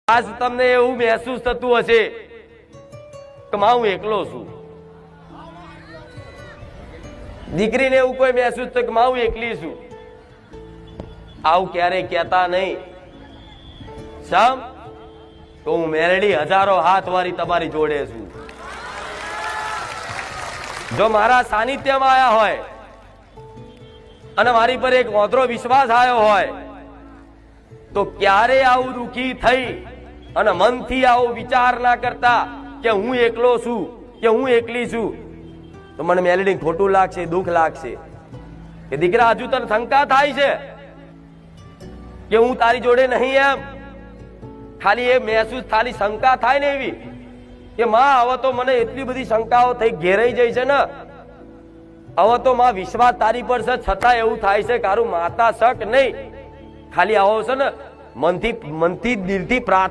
આજ તમને એવું મહેસૂસ થતું હશે કે હું એકલો છું. દીકરીને એવું કોઈ મહેસૂસ થાય કે હું એકલી છું. આવું ક્યારેય કહેતા નહીં. સમ તો હું મેરડી હજારો હાથ વાળી તમારી જોડે છું. જો મારા સાનિધ્યમાં આયા હોય અને મારી પર એક ઓતરો વિશ્વાસ આવ્યો હોય તો ક્યારે આવું દુખી થઈ અને મનથી આવો વિચાર ના કરતા કે હું એકલો છું કે હું એકલી છું, તો મને મેલડી ખોટું લાગશે, દુઃખ લાગશે કે દીકરા હજુ તને શંકા થાય છે કે હું તારી જોડે નહીં. એમ ખાલી એ મહેસૂસ, ખાલી શંકા થાય ને એવી કે માં હવે તો મને એટલી બધી શંકાઓ થઈ ઘેરાઈ જાય છે ને, હવે તો માં વિશ્વાસ તારી પર છે છતાં એવું થાય છે કારું માતા શક નહીં. ખાલી આવો છે ને મનથી દિલથી પ્રાર્થના